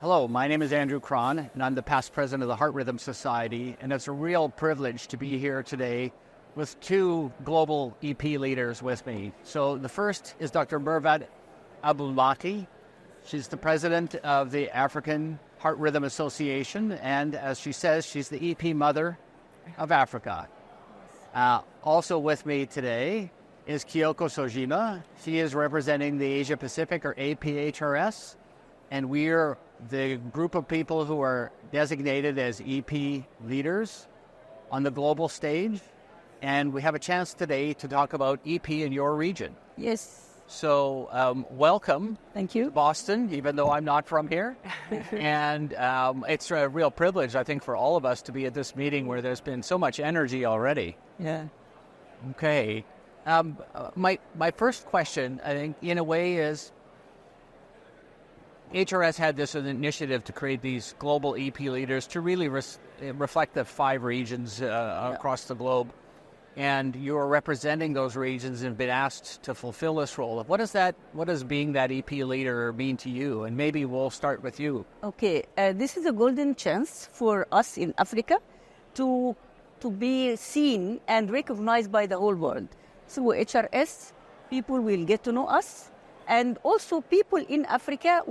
Hello, my name is Andrew Krahn, and I'm the past president of the Heart Rhythm Society, and it's a real privilege to be here today with two global EP leaders with me. So the first is Dr. Mervat Aboulmaaty. She's the president of the African Heart Rhythm Association, and as she says, she's the EP mother of Africa. Also with me today is Kyoko Soejima. She is representing the Asia Pacific, or HRS, and we're the group of people who are designated as EP leaders on the global stage. And we have a chance today to talk about EP in your region. Yes. So welcome. Thank you. To Boston, even though I'm not from here. And it's a real privilege, I think, for all of us to be at this meeting where there's been so much energy already. Yeah. Okay. My first question, I think, in a way is, HRS had this initiative to create these global EP leaders to really reflect the 5 regions across the globe. And you're representing those regions and been asked to fulfill this role. What does being that EP leader mean to you? And maybe we'll start with you. Okay, this is a golden chance for us in Africa to be seen and recognized by the whole world. So HRS, people will get to know us. And also people in Africa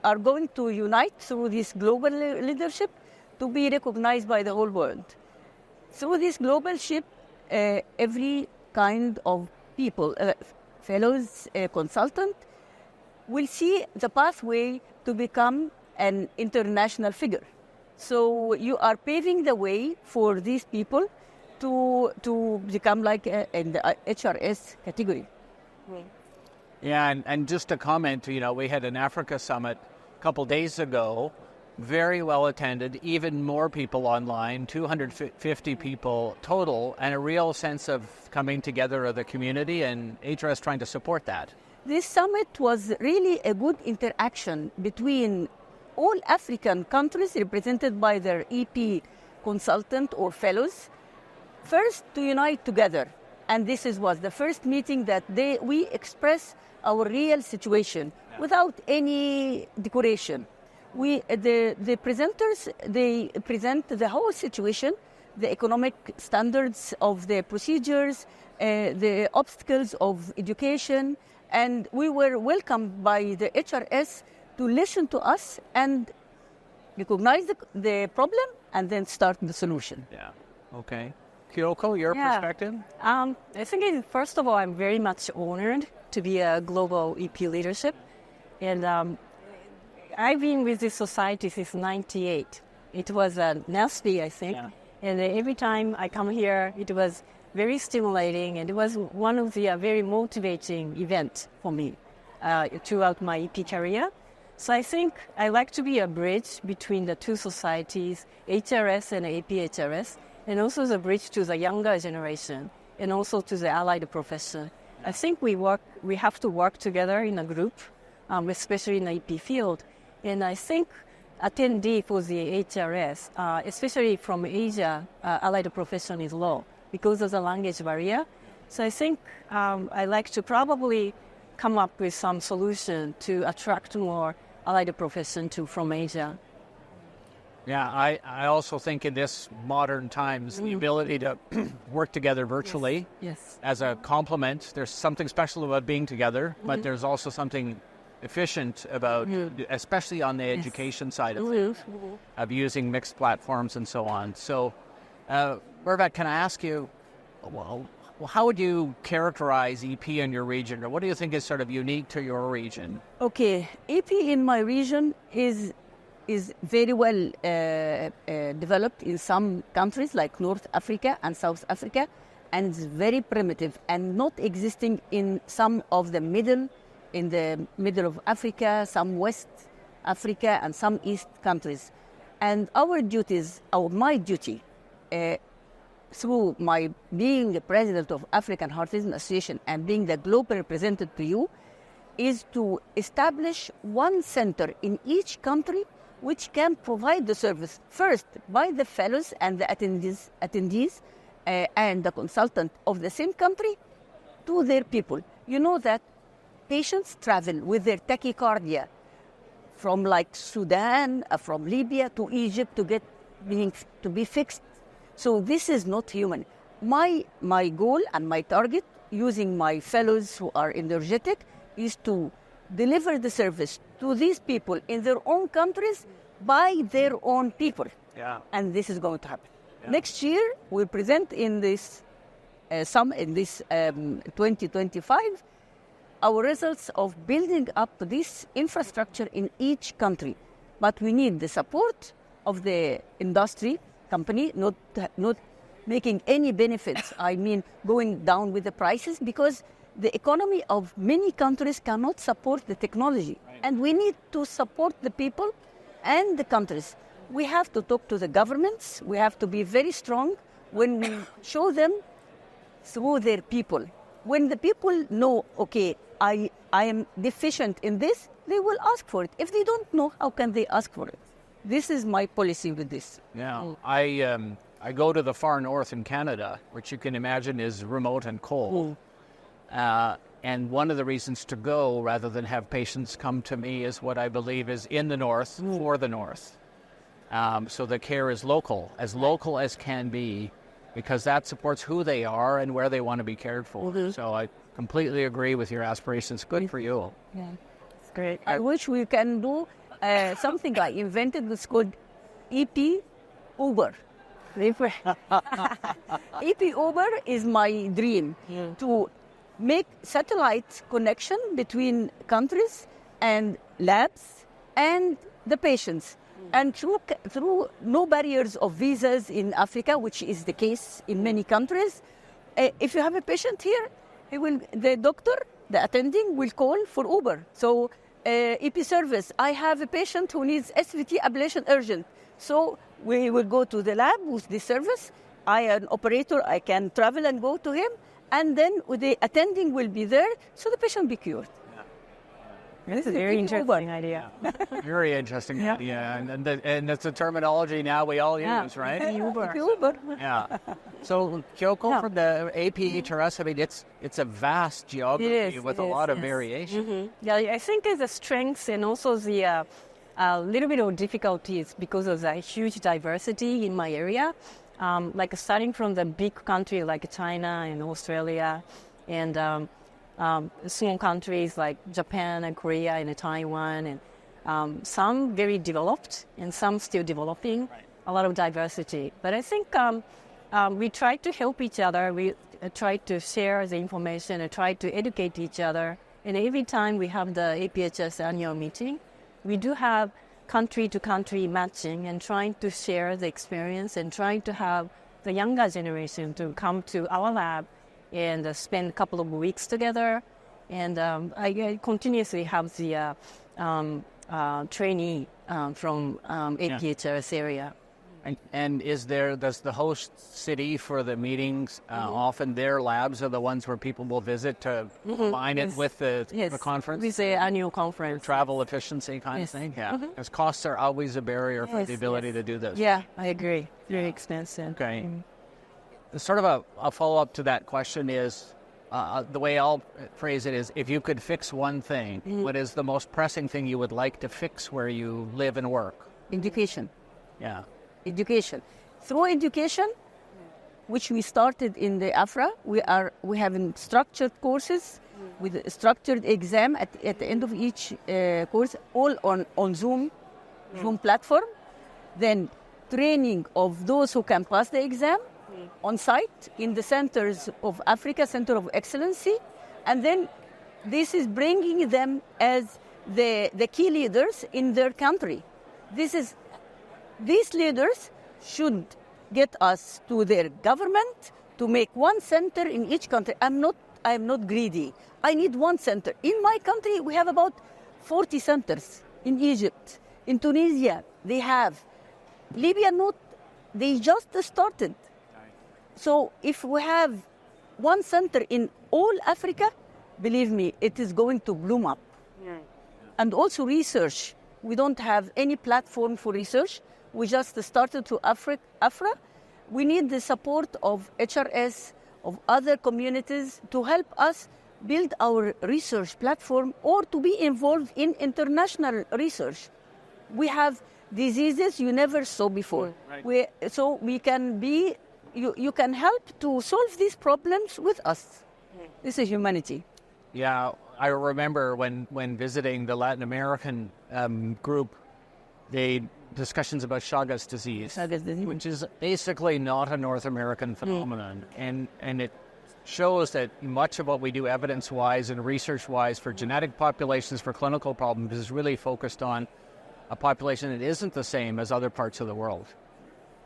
are going to unite through this global leadership to be recognized by the whole world. Through this global ship, every kind of people, fellows, consultant, will see the pathway to become an international figure. So you are paving the way for these people to become like in the HRS category. Mm. Yeah, and just to comment, we had an Africa summit a couple days ago, very well attended, even more people online, 250 people total, and a real sense of coming together of the community and HRS trying to support that. This summit was really a good interaction between all African countries represented by their EP consultant or fellows, first to unite together. And this was the first meeting that we express our real situation without any decoration. The presenters, they present the whole situation, the economic standards of the procedures, the obstacles of education, and we were welcomed by the HRS to listen to us and recognize the problem and then start the solution. Yeah, okay. Kyoko, your perspective? I think, first of all, I'm very much honored to be a global EP leadership. And I've been with this society since 1998. It was a NASP, I think. Yeah. And every time I come here, it was very stimulating. And it was one of the very motivating events for me throughout my EP career. So I think I like to be a bridge between the two societies, HRS and APHRS, and also the bridge to the younger generation, and also to the allied profession. I think we have to work together in a group, especially in the EP field. And I think attendee for the HRS, especially from Asia, allied profession is low because of the language barrier. So I think I like to probably come up with some solution to attract more allied profession from Asia. Yeah, I also think in this modern times, the ability to work together virtually as a complement, there's something special about being together, but there's also something efficient about, especially on the education side of things, of using mixed platforms and so on. So, Mervat, can I ask you, well, how would you characterize EP in your region, or what do you think is sort of unique to your region? Okay, EP in my region is very well developed in some countries like North Africa and South Africa, and it's very primitive and not existing in some of the middle of Africa, some West Africa, and some East countries. And my duty, through my being the president of African Heart Rhythm Association and being the global representative to you, is to establish one center in each country which can provide the service first by the fellows and the attendees and the consultant of the same country to their people. You know that patients travel with their tachycardia from like Sudan, from Libya to Egypt to be fixed. So this is not human. My goal and my target, using my fellows who are energetic, is to deliver the service to these people in their own countries by their own people. Yeah. And this is going to happen. Yeah. Next year, we'll present in this 2025 our results of building up this infrastructure in each country. But we need the support of the industry company, not making any benefits, I mean going down with the prices, because the economy of many countries cannot support the technology. Right. And we need to support the people and the countries. We have to talk to the governments. We have to be very strong when we show them through their people. When the people know, okay, I am deficient in this, they will ask for it. If they don't know, how can they ask for it? This is my policy with this. Yeah, I go to the far north in Canada, which you can imagine is remote and cold. And one of the reasons to go, rather than have patients come to me, is what I believe is in the north, for the north. So the care is local as can be, because that supports who they are and where they want to be cared for. Mm-hmm. So I completely agree with your aspirations. Good for you. Yeah, it's great. I wish we can do something I invented. It's called EP Uber. EP Uber is my dream, to make satellite connection between countries and labs and the patients. And through no barriers of visas in Africa, which is the case in many countries, if you have a patient here, the doctor, the attending, will call for Uber. So EP service, I have a patient who needs SVT ablation urgent. So we will go to the lab with the service. I, an operator, I can travel and go to him. And then the attending will be there, so the patient will be cured. This is a very interesting idea. Very interesting idea. And that's a terminology now we all use, right? Uber. Yeah. So, Kyoko, for the HRS, I mean, it's a vast geography with a lot of variation. Mm-hmm. Yeah, I think it's the strengths and also the little bit of difficulties because of the huge diversity in my area. Like starting from the big country like China and Australia, and small countries like Japan and Korea and Taiwan, and some very developed and some still developing. Right. A lot of diversity. But I think we try to help each other. We try to share the information and try to educate each other. And every time we have the APHS annual meeting, we do have country-to-country matching and trying to share the experience and trying to have the younger generation to come to our lab and spend a couple of weeks together. And I continuously have the trainee from APHRS area. And does the host city for the meetings, often their labs are the ones where people will visit to combine it with the conference? With the annual conference. Travel efficiency kind of thing? Yeah. Because costs are always a barrier for the ability to do this. Yeah, I agree. Very expensive. Okay. Sort of a follow-up to that question is, the way I'll phrase it is, if you could fix one thing, what is the most pressing thing you would like to fix where you live and work? Education. Yeah. Education. Through education, which we started in the AFRA, we have structured courses with a structured exam at the end of each course, all on Zoom platform. Then training of those who can pass the exam on site in the centers of Africa, Center of Excellency, and then this is bringing them as the key leaders in their country. These leaders should get us to their government to make one center in each country. I am not greedy. I need one center. In my country, we have about 40 centers. In Egypt, in Tunisia, they have. Libya, they just started. So if we have one center in all Africa, believe me, it is going to bloom up. Yeah. And also research. We don't have any platform for research. We just started to AFRA. We need the support of HRS, of other communities to help us build our research platform or to be involved in international research. We have diseases you never saw before. Right. So we can be, you can help to solve these problems with us. This is humanity. Yeah, I remember when visiting the Latin American group, they discussions about Chagas disease, which is basically not a North American phenomenon, and it shows that much of what we do evidence-wise and research-wise for genetic populations, for clinical problems, is really focused on a population that isn't the same as other parts of the world.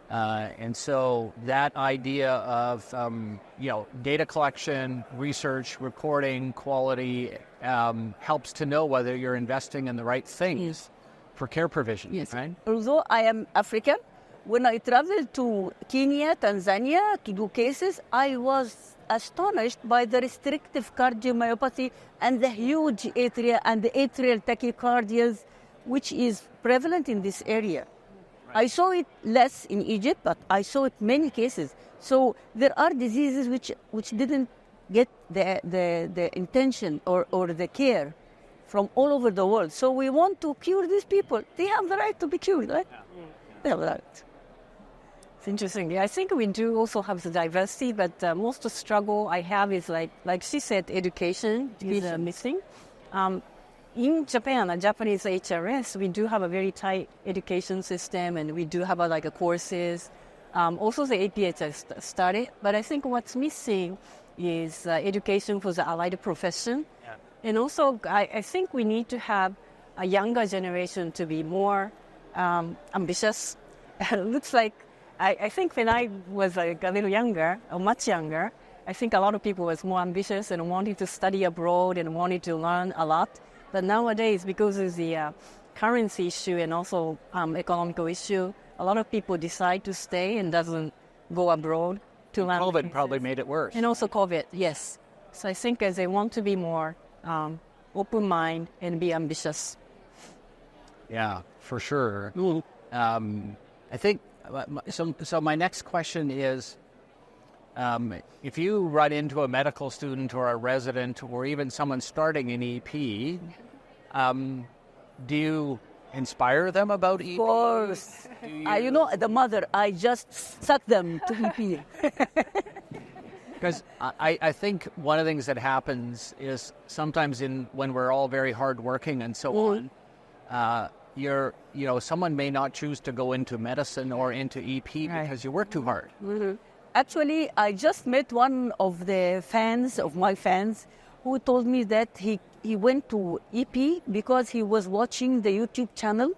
And so that idea of data collection, research, reporting, quality helps to know whether you're investing in the right things for care provision. Yes. Right? Although I am African, when I traveled to Kenya, Tanzania to do cases, I was astonished by the restrictive cardiomyopathy and the huge atria and the atrial tachycardias, which is prevalent in this area. I saw it less in Egypt, but I saw it many cases. So there are diseases which didn't get the intention or the care from all over the world. So we want to cure these people. They have the right to be cured, right? Yeah. They have the right. It's interesting. Yeah, I think we do also have the diversity, but most of the struggle I have is like she said, education is missing. In Japan, a Japanese HRS, we do have a very tight education system, and we do have courses. Also, the APHS started, but I think what's missing is education for the allied profession. Yeah. And also, I think we need to have a younger generation to be more ambitious. It looks like, I think when I was a little younger, or much younger, I think a lot of people was more ambitious and wanted to study abroad and wanted to learn a lot. But nowadays, because of the currency issue and also economical issue, a lot of people decide to stay and doesn't go abroad to learn. COVID probably made it worse. And also COVID, yes. So I think as they want to be more open-minded and be ambitious. Yeah, for sure. I think, so my next question is, if you run into a medical student or a resident or even someone starting in EP, do you inspire them about EP? Of course. The mother, I just suck them to EP. Because I think one of the things that happens is sometimes when we're all very hardworking and so on, someone may not choose to go into medicine or into EP because you work too hard. Mm-hmm. Actually, I just met one of my fans, who told me that he went to EP because he was watching the YouTube channel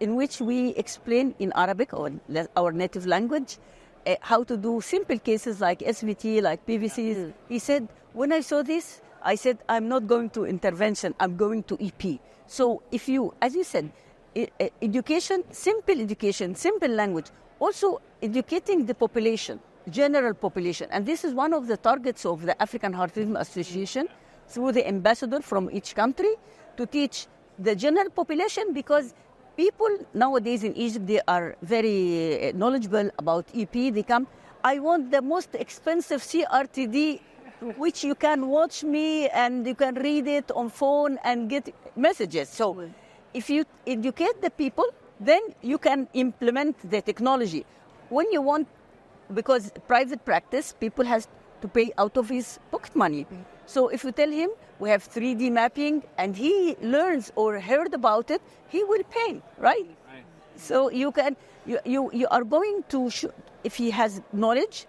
in which we explain in Arabic, or our native language, how to do simple cases like SVT, like PVCs. He said, when I saw this, I said, I'm not going to intervention, I'm going to EP. So if you, as you said, education, simple language, also educating the population, general population. And this is one of the targets of the African Heart Rhythm Association, through the ambassador from each country, to teach the general population, because people nowadays in Egypt, they are very knowledgeable about EP. They come, I want the most expensive CRTD, which you can watch me and you can read it on phone and get messages. So if you educate the people, then you can implement the technology. When you want, because private practice, people has to pay out of his pocket money. So if you tell him we have 3D mapping and he learns or heard about it, he will pay, right? So you are going to, if he has knowledge.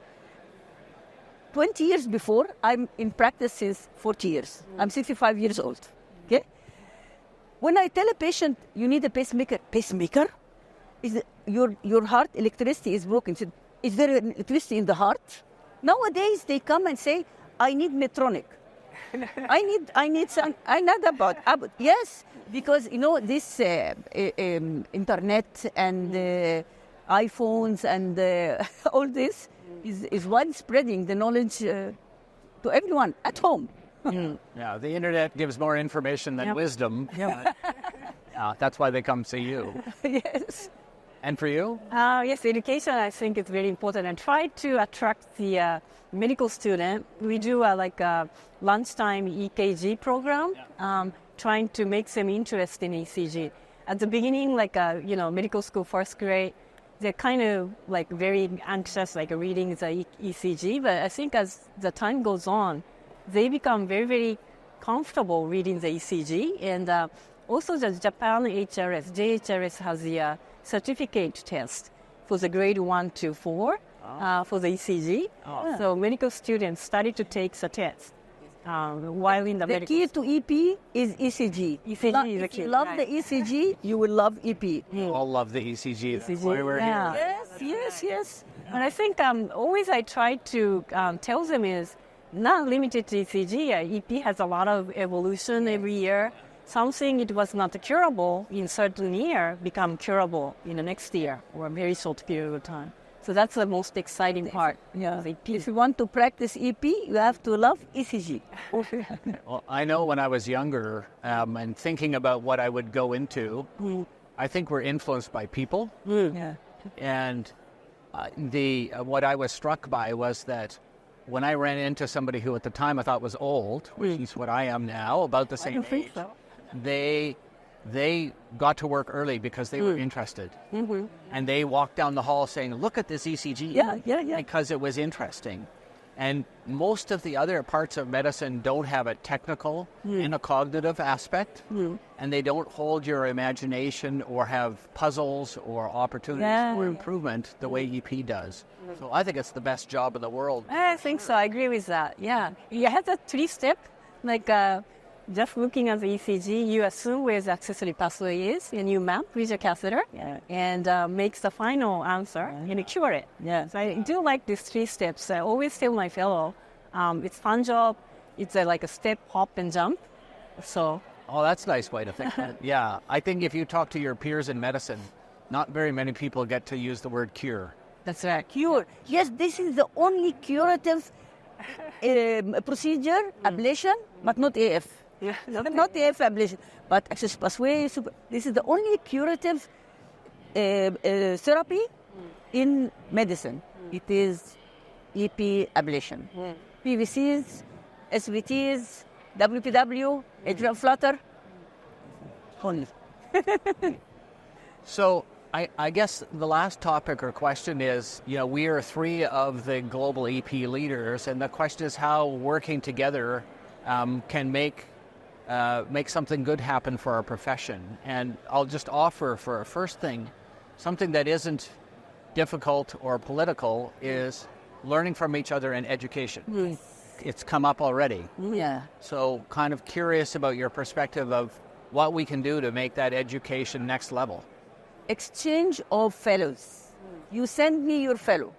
20 years before, I'm in practice since 40 years. I'm 65 years old, okay? When I tell a patient, you need a pacemaker, is your heart electricity is broken. So, is there electricity in the heart? Nowadays, they come and say, I need Medtronic. I need some, I know about, yes, because, this internet and iPhones and all this is widespreading the knowledge to everyone at home. Yeah, the internet gives more information than wisdom. That's why they come see you. Yes. And for you? Yes, education I think is very important, and try to attract the medical student. We do like a lunchtime EKG program, trying to make them interested in ECG. At the beginning, like medical school first grade, they're kind of like very anxious, like reading the ECG. But I think as the time goes on, they become very, very comfortable reading the ECG. And also the Japan JHRS has the certificate test for the grade 1 to 4 for the ECG. So medical students started to take the test while in the The medical key to EP is ECG. ECG is the If key. you love right. the ECG, you will love EP. All love the ECG. That's ECG, why we're yeah. here. Yes. And I think always I try to tell them is not limited to ECG. EP has a lot of evolution every year. Something it was not curable in certain year become curable in the next year or a very short period of time. So that's the most exciting part. Yeah. of EP. If you want to practice EP, you have to love ECG. Well, I know when I was younger and thinking about what I would go into, I think we're influenced by people. Yeah. And what I was struck by was that when I ran into somebody who at the time I thought was old, which is what I am now, about the same age, they got to work early because they were interested. And they walked down the hall saying, look at this ECG. Yeah. Because it was interesting. And most of the other parts of medicine don't have a technical and a cognitive aspect. And they don't hold your imagination or have puzzles or opportunities for improvement the way EP does. So I think it's the best job in the world. I think so. I agree with that. Yeah. You have that 3-step, like just looking at the ECG, you assume where the accessory pathway is, and you map with your catheter, and makes the final answer, and you cure it. Yeah. So I do like these 3 steps. I always tell my fellow, it's fun job. It's like a step, hop, and jump. So. Oh, that's a nice way to think. Yeah. I think if you talk to your peers in medicine, not very many people get to use the word cure. That's right. Cure. Yes, this is the only curative procedure, ablation, but not AF. Yeah. Not AF ablation, but access pathway. This is the only curative therapy in medicine. It is EP ablation. PVCs, SVTs, WPW, atrial flutter, only. So I guess the last topic or question is, we are 3 of the global EP leaders, and the question is how working together can make something good happen for our profession. And I'll just offer for a first thing, something that isn't difficult or political is learning from each other in education. It's come up already. Yeah. So kind of curious about your perspective of what we can do to make that education next level. Exchange of fellows. You send me your fellow.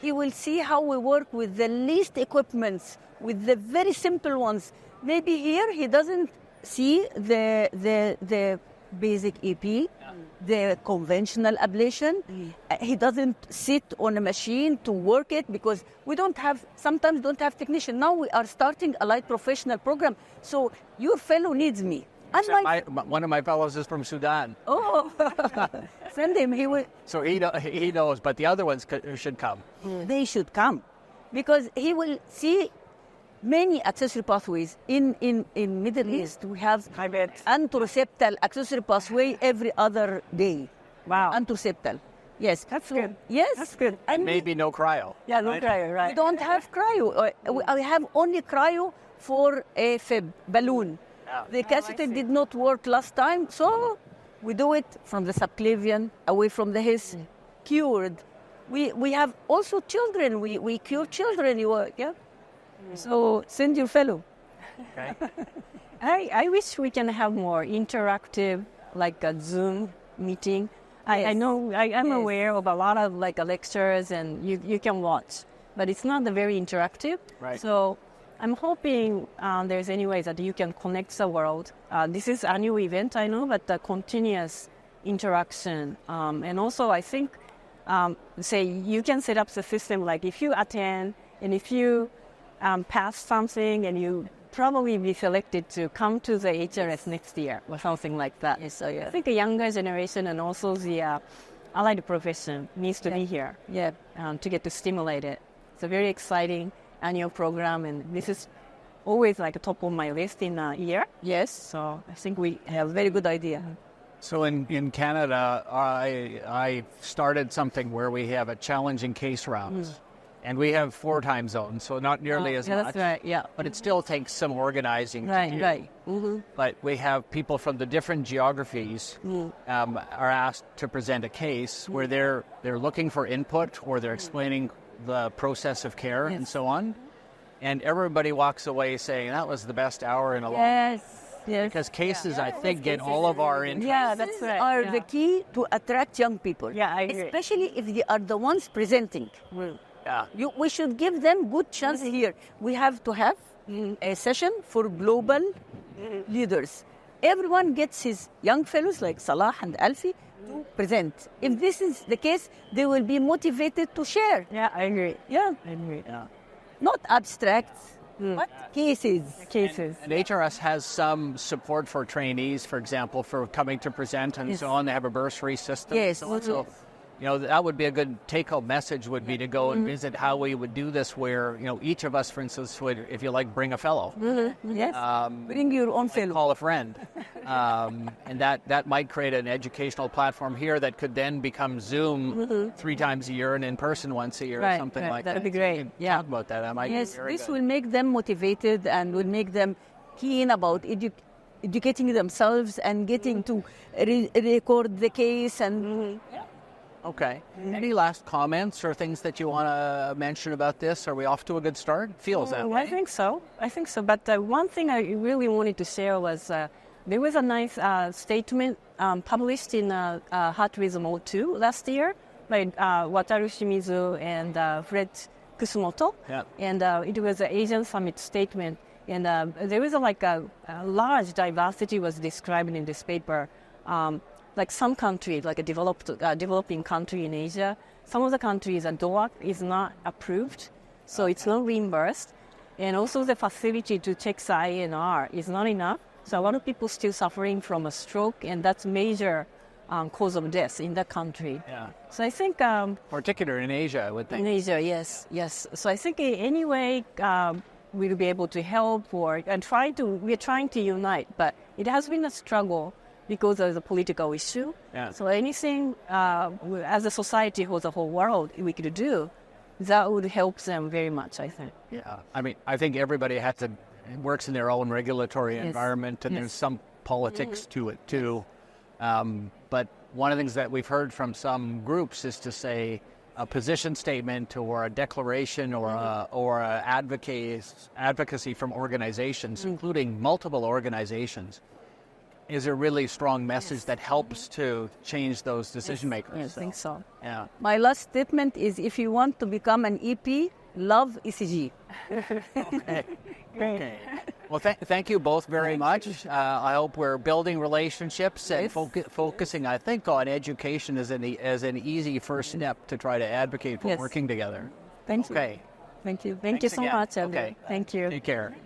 He will see how we work with the least equipments, with the very simple ones. Maybe here he doesn't see the basic EP, the conventional ablation. He doesn't sit on a machine to work it because we sometimes don't have technician. Now we are starting a light professional program. So your fellow needs me. One of my fellows is from Sudan. Oh, send him. He will. So he knows, but the other ones should come. They should come because he will see many accessory pathways. In Middle East, we have anteroceptal accessory pathway every other day. Wow. Anteroceptal. Yes. That's good. Yes. That's good. And maybe no cryo. Yeah, no cryo, right. We don't have cryo. We have only cryo for a fib balloon. The catheter did not work last time, so we do it from the subclavian, away from the his, cured. We have also children. We cure children. So send your fellow. Okay. I wish we can have more interactive, like a Zoom meeting. I know I'm aware of a lot of like lectures and you can watch, but it's not very interactive. Right. So I'm hoping there's any way that you can connect the world. This is annual event, I know, but the continuous interaction. And also I think, say you can set up the system like if you attend and if you pass something and you probably be selected to come to the HRS next year or something like that. Yes, so yeah. I think the younger generation and also the allied profession needs to be here to get to stimulate it. It's a very exciting annual program, and this is always like top of my list in a year. Yes. So I think we have a very good idea. So in Canada, I started something where we have a challenging case rounds. And we have 4 time zones, so not nearly as much. That's right, yeah. But it still takes some organizing to do. Right. Mm-hmm. But we have people from the different geographies are asked to present a case where they're looking for input or they're explaining the process of care and so on. And everybody walks away saying, that was the best hour in a long time. Yes. Because cases, I think, get all of our interest. Yeah, that's right. Are the key to attract young people. Yeah, I agree. Especially if they are the ones presenting. Yeah. We should give them good chance here. We have to have a session for global leaders. Everyone gets his young fellows like Salah and Alfie to present. If this is the case, they will be motivated to share. Yeah, I agree. Yeah. I agree. Yeah. Not abstract, but cases. And HRS has some support for trainees, for example, for coming to present and so on. They have a bursary system. Yes. And so on. So, you know, that would be a good take-home message would be to go and visit how we would do this where, you know, each of us, for instance, would, if you like, bring a fellow. Yes. Bring your own fellow. Call a friend. And that might create an educational platform here that could then become Zoom 3 times a year and in person once a year or something like that. That'd be great. Talk about that. That might be very this good. will make them motivated and will make them keen about educating themselves and getting to record the case and... Okay. Any last comments or things that you want to mention about this? Are we off to a good start? Feels that way. I think so. But one thing I really wanted to share was there was a nice statement published in Heart Rhythm 02 last year by Wataru Shimizu and Fred Kusumoto. Yeah. And it was an Asian Summit statement. And there was a large diversity was described in this paper. Like some countries, like a developing country in Asia, some of the countries, a DOAC is not approved, so it's not reimbursed. And also the facility to check the INR is not enough. So a lot of people still suffering from a stroke, and that's major cause of death in that country. Yeah. So I think... particularly in Asia, I would think. In Asia, yes. So I think anyway, we'll be able to help we're trying to unite, but it has been a struggle because of the political issue. Yeah. So anything as a society for the whole world we could do, that would help them very much, I think. Yeah. I mean, I think everybody works in their own regulatory environment, and there's some politics to it too. But one of the things that we've heard from some groups is to say a position statement or a declaration or a advocacy from organizations, including multiple organizations, is a really strong message that helps to change those decision makers. Yes, I think so. Yeah. My last statement is, if you want to become an EP, love ECG. Okay. Great. Okay. Well, thank you both very much. I hope we're building relationships and focusing, I think, on education as an easy first step to try to advocate for working together. Thank you. Okay. Thank you. Thank you so again. much, Andrew. Okay. Thank you. Take care.